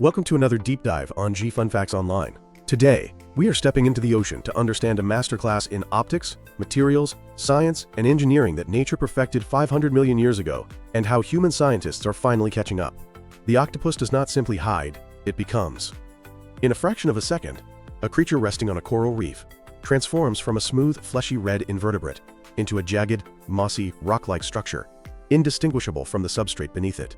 Welcome to another deep dive on G Fun Facts Online. Today, we are stepping into the ocean to understand a masterclass in optics, materials, science, and engineering that nature perfected 500 million years ago, and how human scientists are finally catching up. The octopus does not simply hide, it becomes. In a fraction of a second, a creature resting on a coral reef transforms from a smooth, fleshy red invertebrate into a jagged, mossy, rock-like structure, indistinguishable from the substrate beneath it.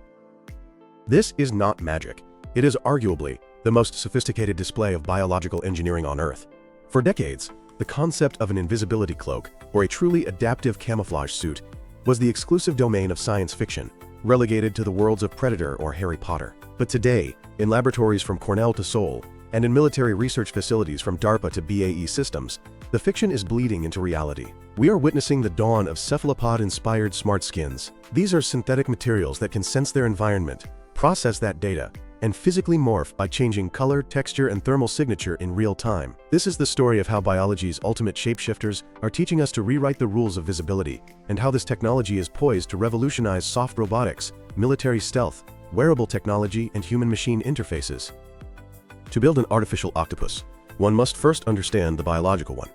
This is not magic. It is arguably the most sophisticated display of biological engineering on Earth. For decades, the concept of an invisibility cloak, or a truly adaptive camouflage suit, was the exclusive domain of science fiction, relegated to the worlds of Predator or Harry Potter. But today, in laboratories from Cornell to Seoul, and in military research facilities from DARPA to BAE Systems, the fiction is bleeding into reality. We are witnessing the dawn of cephalopod-inspired smart skins. These are synthetic materials that can sense their environment, process that data, and physically morph by changing color, texture, and thermal signature in real time. This is the story of how biology's ultimate shapeshifters are teaching us to rewrite the rules of visibility, and how this technology is poised to revolutionize soft robotics, military stealth, wearable technology, and human-machine interfaces. To build an artificial octopus, one must first understand the biological one.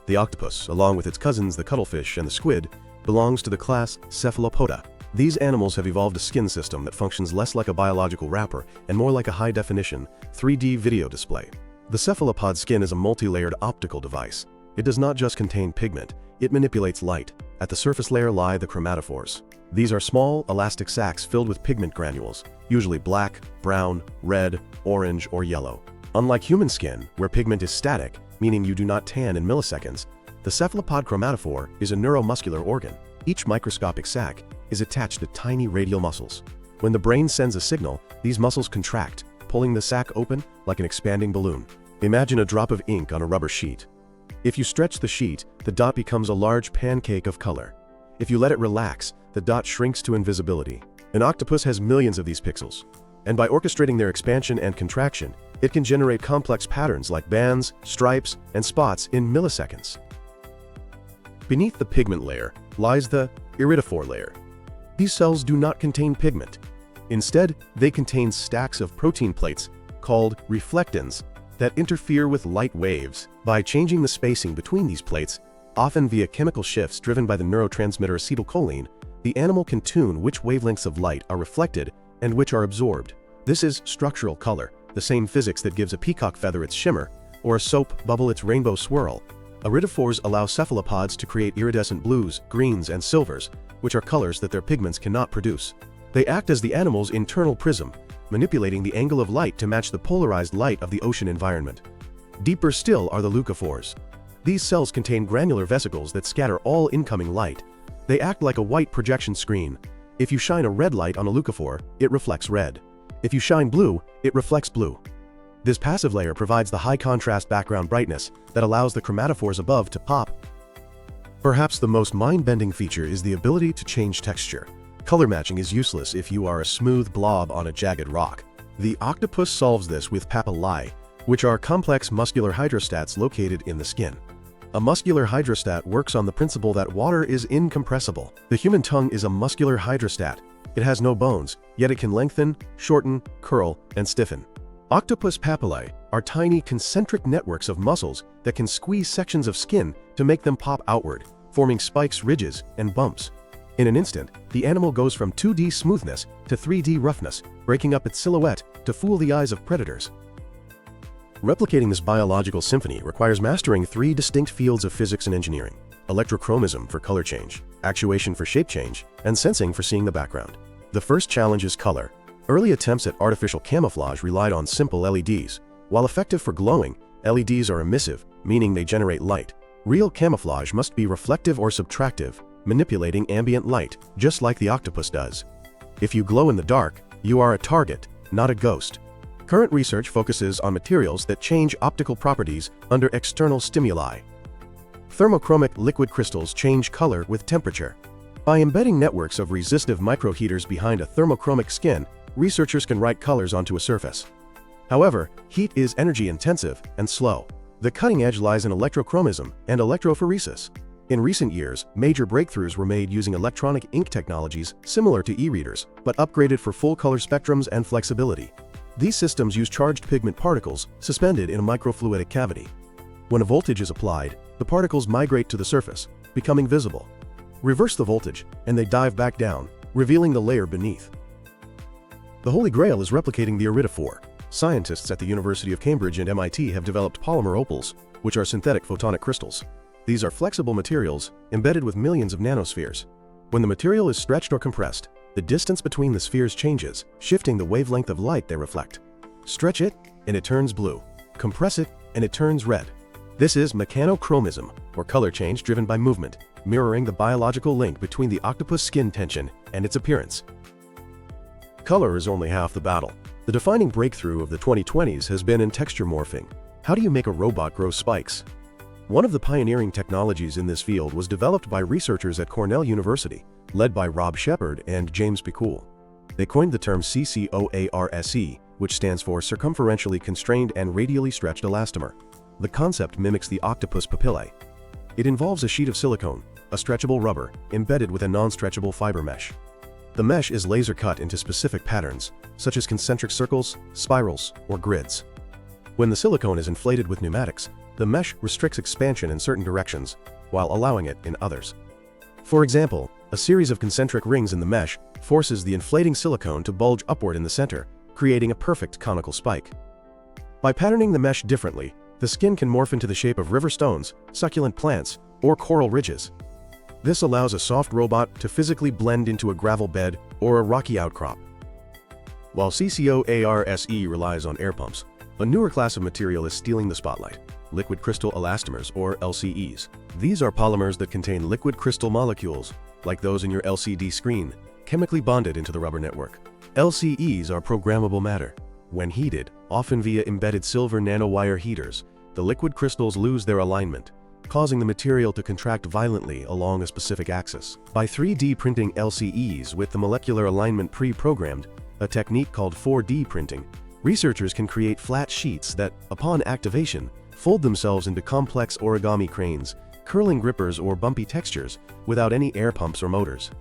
The octopus, along with its cousins the cuttlefish and the squid, belongs to the class Cephalopoda. These animals have evolved a skin system that functions less like a biological wrapper and more like a high-definition, 3D video display. The cephalopod skin is a multi-layered optical device. It does not just contain pigment, it manipulates light. At the surface layer lie the chromatophores. These are small, elastic sacs filled with pigment granules, usually black, brown, red, orange, or yellow. Unlike human skin, where pigment is static, meaning you do not tan in milliseconds, the cephalopod chromatophore is a neuromuscular organ. Each microscopic sac is attached to tiny radial muscles. When the brain sends a signal, these muscles contract, pulling the sac open like an expanding balloon. Imagine a drop of ink on a rubber sheet. If you stretch the sheet, the dot becomes a large pancake of color. If you let it relax, the dot shrinks to invisibility. An octopus has millions of these pixels, and by orchestrating their expansion and contraction, it can generate complex patterns like bands, stripes, and spots in milliseconds. Beneath the pigment layer lies the iridophore layer. These cells do not contain pigment. Instead, they contain stacks of protein plates called reflectins that interfere with light waves. By changing the spacing between these plates, often via chemical shifts driven by the neurotransmitter acetylcholine, the animal can tune which wavelengths of light are reflected and which are absorbed. This is structural color, the same physics that gives a peacock feather its shimmer or a soap bubble its rainbow swirl. Iridophores allow cephalopods to create iridescent blues, greens, and silvers, which are colors that their pigments cannot produce. They act as the animal's internal prism, manipulating the angle of light to match the polarized light of the ocean environment. Deeper still are the leucophores. These cells contain granular vesicles that scatter all incoming light. They act like a white projection screen. If you shine a red light on a leucophore, it reflects red. If you shine blue, it reflects blue. This passive layer provides the high-contrast background brightness that allows the chromatophores above to pop. Perhaps the most mind-bending feature is the ability to change texture. Color matching is useless if you are a smooth blob on a jagged rock. The octopus solves this with papillae, which are complex muscular hydrostats located in the skin. A muscular hydrostat works on the principle that water is incompressible. The human tongue is a muscular hydrostat. It has no bones, yet it can lengthen, shorten, curl, and stiffen. Octopus papillae are tiny concentric networks of muscles that can squeeze sections of skin to make them pop outward, forming spikes, ridges, and bumps. In an instant, the animal goes from 2D smoothness to 3D roughness, breaking up its silhouette to fool the eyes of predators. Replicating this biological symphony requires mastering three distinct fields of physics and engineering: electrochromism for color change, actuation for shape change, and sensing for seeing the background. The first challenge is color. Early attempts at artificial camouflage relied on simple LEDs. While effective for glowing, LEDs are emissive, meaning they generate light. Real camouflage must be reflective or subtractive, manipulating ambient light, just like the octopus does. If you glow in the dark, you are a target, not a ghost. Current research focuses on materials that change optical properties under external stimuli. Thermochromic liquid crystals change color with temperature. By embedding networks of resistive microheaters behind a thermochromic skin, researchers can write colors onto a surface. However, heat is energy-intensive and slow. The cutting edge lies in electrochromism and electrophoresis. In recent years, major breakthroughs were made using electronic ink technologies similar to e-readers, but upgraded for full color spectrums and flexibility. These systems use charged pigment particles suspended in a microfluidic cavity. When a voltage is applied, the particles migrate to the surface, becoming visible. Reverse the voltage, and they dive back down, revealing the layer beneath. The Holy Grail is replicating the iridophore. Scientists at the University of Cambridge and MIT have developed polymer opals, which are synthetic photonic crystals. These are flexible materials embedded with millions of nanospheres. When the material is stretched or compressed, the distance between the spheres changes, shifting the wavelength of light they reflect. Stretch it, and it turns blue. Compress it, and it turns red. This is mechanochromism, or color change driven by movement, mirroring the biological link between the octopus skin tension and its appearance. Color is only half the battle. The defining breakthrough of the 2020s has been in texture morphing. How do you make a robot grow spikes? One of the pioneering technologies in this field was developed by researchers at Cornell University, led by Rob Shepard and James Picoul. They coined the term CCOARSE, which stands for circumferentially constrained and radially stretched elastomer. The concept mimics the octopus papillae. It involves a sheet of silicone, a stretchable rubber, embedded with a non-stretchable fiber mesh. The mesh is laser cut into specific patterns, such as concentric circles, spirals, or grids. When the silicone is inflated with pneumatics, the mesh restricts expansion in certain directions, while allowing it in others. For example, a series of concentric rings in the mesh forces the inflating silicone to bulge upward in the center, creating a perfect conical spike. By patterning the mesh differently, the skin can morph into the shape of river stones, succulent plants, or coral ridges. This allows a soft robot to physically blend into a gravel bed or a rocky outcrop. While CCOARSE relies on air pumps, a newer class of material is stealing the spotlight: liquid crystal elastomers, or LCEs. These are polymers that contain liquid crystal molecules, like those in your LCD screen, chemically bonded into the rubber network. LCEs are programmable matter. When heated, often via embedded silver nanowire heaters, the liquid crystals lose their alignment, causing the material to contract violently along a specific axis. By 3D printing LCEs with the molecular alignment pre-programmed, a technique called 4D printing, researchers can create flat sheets that, upon activation, fold themselves into complex origami cranes, curling grippers, or bumpy textures without any air pumps or motors.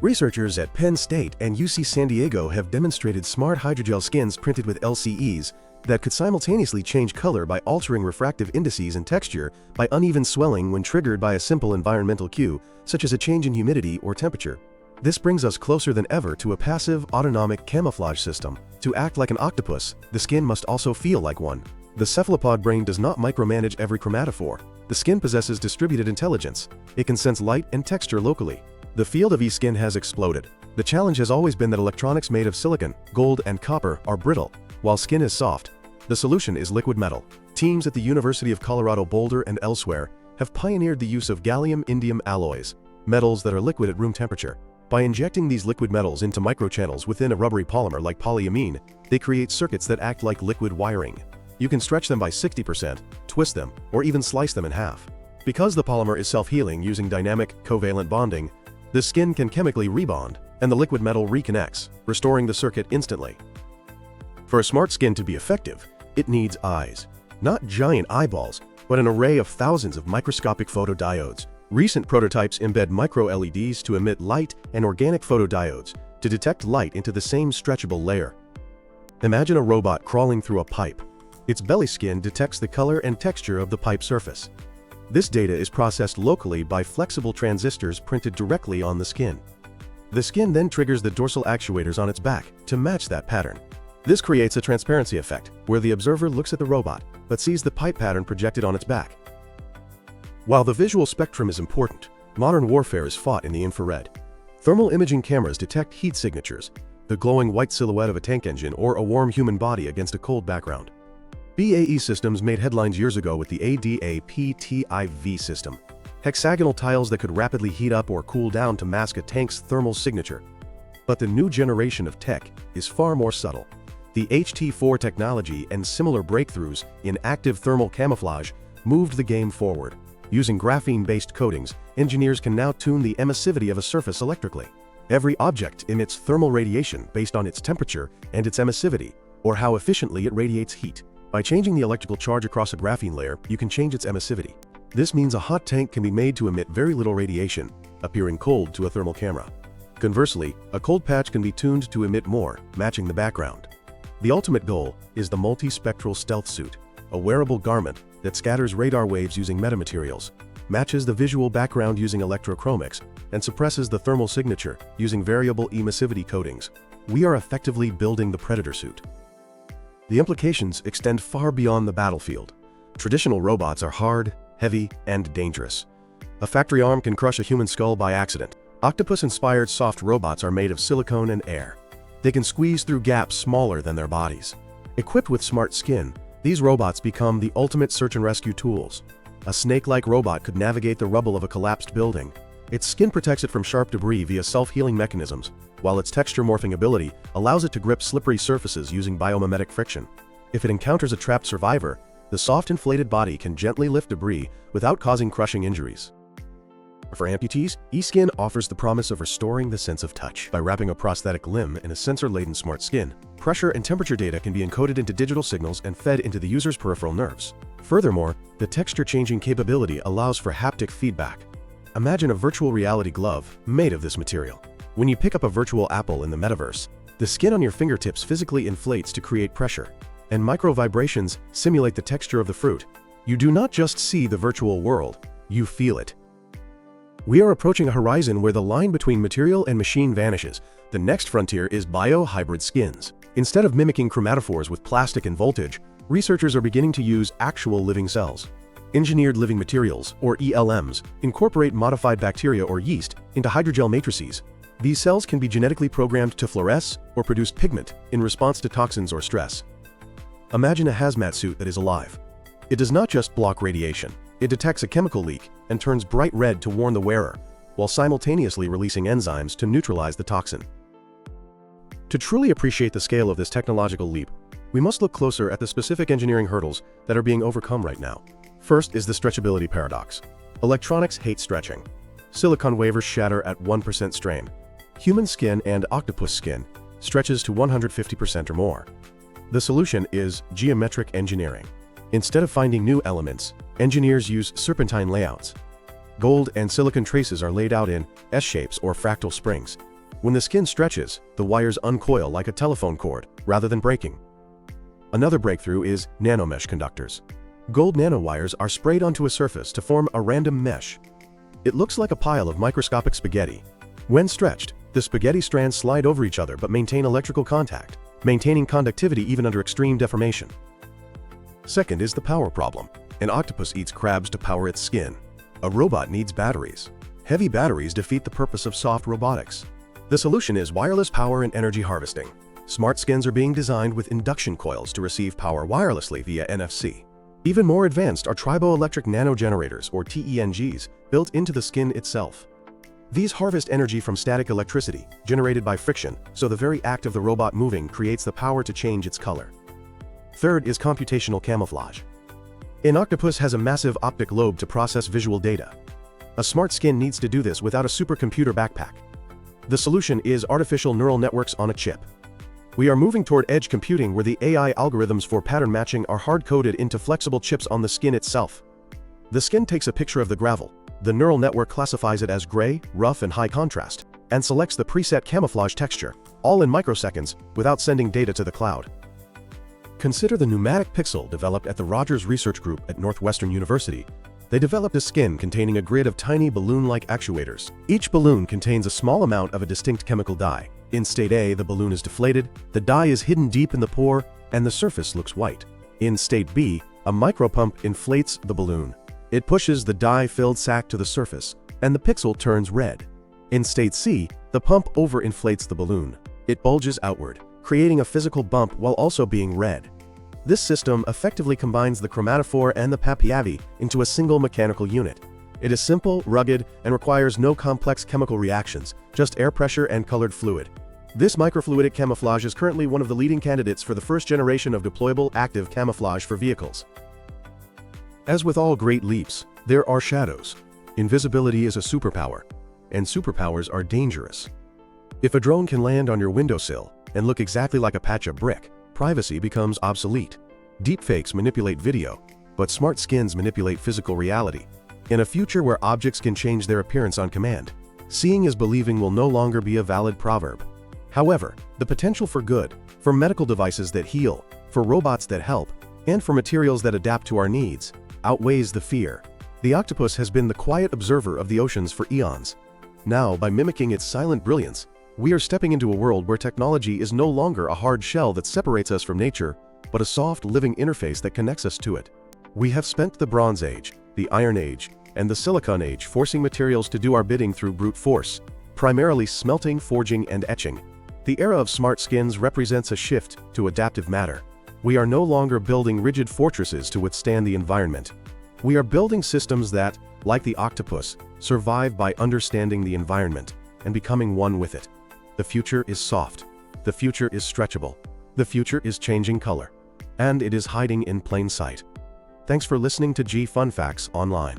Researchers at Penn State and UC San Diego have demonstrated smart hydrogel skins printed with LCEs that could simultaneously change color by altering refractive indices and texture by uneven swelling when triggered by a simple environmental cue, such as a change in humidity or temperature. This brings us closer than ever to a passive, autonomic camouflage system. To act like an octopus, the skin must also feel like one. The cephalopod brain does not micromanage every chromatophore. The skin possesses distributed intelligence. It can sense light and texture locally. The field of e-skin has exploded. The challenge has always been that electronics made of silicon, gold, and copper are brittle, while skin is soft. The solution is liquid metal. Teams at the University of Colorado Boulder and elsewhere have pioneered the use of gallium-indium alloys, metals that are liquid at room temperature. By injecting these liquid metals into microchannels within a rubbery polymer like polyamine, they create circuits that act like liquid wiring. You can stretch them by 60%, twist them, or even slice them in half. Because the polymer is self-healing using dynamic, covalent bonding, the skin can chemically rebond, and the liquid metal reconnects, restoring the circuit instantly. For a smart skin to be effective, it needs eyes. Not giant eyeballs, but an array of thousands of microscopic photodiodes. Recent prototypes embed micro-LEDs to emit light and organic photodiodes to detect light into the same stretchable layer. Imagine a robot crawling through a pipe. Its belly skin detects the color and texture of the pipe surface. This data is processed locally by flexible transistors printed directly on the skin. The skin then triggers the dorsal actuators on its back to match that pattern. This creates a transparency effect, where the observer looks at the robot, but sees the pipe pattern projected on its back. While the visual spectrum is important, modern warfare is fought in the infrared. Thermal imaging cameras detect heat signatures, the glowing white silhouette of a tank engine or a warm human body against a cold background. BAE Systems made headlines years ago with the ADA-PTIV system, hexagonal tiles that could rapidly heat up or cool down to mask a tank's thermal signature. But the new generation of tech is far more subtle. The HT4 technology and similar breakthroughs in active thermal camouflage moved the game forward. Using graphene-based coatings, engineers can now tune the emissivity of a surface electrically. Every object emits thermal radiation based on its temperature and its emissivity, or how efficiently it radiates heat. By changing the electrical charge across a graphene layer, you can change its emissivity. This means a hot tank can be made to emit very little radiation, appearing cold to a thermal camera. Conversely, a cold patch can be tuned to emit more, matching the background. The ultimate goal is the multispectral stealth suit, a wearable garment that scatters radar waves using metamaterials, matches the visual background using electrochromics, and suppresses the thermal signature using variable emissivity coatings. We are effectively building the Predator suit. The implications extend far beyond the battlefield. Traditional robots are hard, heavy, and dangerous. A factory arm can crush a human skull by accident. Octopus-inspired soft robots are made of silicone and air. They can squeeze through gaps smaller than their bodies. Equipped with smart skin, these robots become the ultimate search and rescue tools. A snake-like robot could navigate the rubble of a collapsed building. Its skin protects it from sharp debris via self-healing mechanisms, while its texture-morphing ability allows it to grip slippery surfaces using biomimetic friction. If it encounters a trapped survivor, the soft inflated body can gently lift debris without causing crushing injuries. For amputees, eSkin offers the promise of restoring the sense of touch. By wrapping a prosthetic limb in a sensor-laden smart skin, pressure and temperature data can be encoded into digital signals and fed into the user's peripheral nerves. Furthermore, the texture-changing capability allows for haptic feedback. Imagine a virtual reality glove made of this material. When you pick up a virtual apple in the metaverse, the skin on your fingertips physically inflates to create pressure, and micro-vibrations simulate the texture of the fruit. You do not just see the virtual world, you feel it. We are approaching a horizon where the line between material and machine vanishes. The next frontier is bio-hybrid skins. Instead of mimicking chromatophores with plastic and voltage, researchers are beginning to use actual living cells. Engineered living materials, or ELMs, incorporate modified bacteria or yeast into hydrogel matrices. These cells can be genetically programmed to fluoresce or produce pigment in response to toxins or stress. Imagine a hazmat suit that is alive. It does not just block radiation. It detects a chemical leak and turns bright red to warn the wearer, while simultaneously releasing enzymes to neutralize the toxin. To truly appreciate the scale of this technological leap, we must look closer at the specific engineering hurdles that are being overcome right now. First is the stretchability paradox. Electronics hate stretching. Silicon wafers shatter at 1% strain. Human skin and octopus skin stretches to 150% or more. The solution is geometric engineering. Instead of finding new elements, engineers use serpentine layouts. Gold and silicon traces are laid out in S-shapes or fractal springs. When the skin stretches, the wires uncoil like a telephone cord, rather than breaking. Another breakthrough is nanomesh conductors. Gold nanowires are sprayed onto a surface to form a random mesh. It looks like a pile of microscopic spaghetti. When stretched, the spaghetti strands slide over each other but maintain electrical contact, maintaining conductivity even under extreme deformation. Second is the power problem. An octopus eats crabs to power its skin. A robot needs batteries. Heavy batteries defeat the purpose of soft robotics. The solution is wireless power and energy harvesting. Smart skins are being designed with induction coils to receive power wirelessly via NFC. Even more advanced are triboelectric nanogenerators, or TENGs, built into the skin itself. These harvest energy from static electricity, generated by friction, so the very act of the robot moving creates the power to change its color. Third is computational camouflage. An octopus has a massive optic lobe to process visual data. A smart skin needs to do this without a supercomputer backpack. The solution is artificial neural networks on a chip. We are moving toward edge computing where the AI algorithms for pattern matching are hard-coded into flexible chips on the skin itself. The skin takes a picture of the gravel. The neural network classifies it as gray, rough, and high contrast, and selects the preset camouflage texture, all in microseconds, without sending data to the cloud. Consider the pneumatic pixel developed at the Rogers Research Group at Northwestern University. They developed a skin containing a grid of tiny balloon-like actuators. Each balloon contains a small amount of a distinct chemical dye. In state A, the balloon is deflated, the dye is hidden deep in the pore, and the surface looks white. In state B, a micropump inflates the balloon. It pushes the dye-filled sac to the surface, and the pixel turns red. In state C, the pump overinflates the balloon. It bulges outward, creating a physical bump while also being red. This system effectively combines the chromatophore and the papillae into a single mechanical unit. It is simple, rugged, and requires no complex chemical reactions, just air pressure and colored fluid. This microfluidic camouflage is currently one of the leading candidates for the first generation of deployable active camouflage for vehicles. As with all great leaps, there are shadows. Invisibility is a superpower, and superpowers are dangerous. If a drone can land on your windowsill and look exactly like a patch of brick, privacy becomes obsolete. Deepfakes manipulate video, but smart skins manipulate physical reality. In a future where objects can change their appearance on command, seeing is believing will no longer be a valid proverb. However, the potential for good, for medical devices that heal, for robots that help, and for materials that adapt to our needs, outweighs the fear. The octopus has been the quiet observer of the oceans for eons. Now, by mimicking its silent brilliance, we are stepping into a world where technology is no longer a hard shell that separates us from nature, but a soft, living interface that connects us to it. We have spent the Bronze Age, the Iron Age, and the Silicon Age forcing materials to do our bidding through brute force, primarily smelting, forging, and etching. The era of smart skins represents a shift to adaptive matter. We are no longer building rigid fortresses to withstand the environment. We are building systems that, like the octopus, survive by understanding the environment and becoming one with it. The future is soft. The future is stretchable. The future is changing color. And it is hiding in plain sight. Thanks for listening to G Fun Facts Online.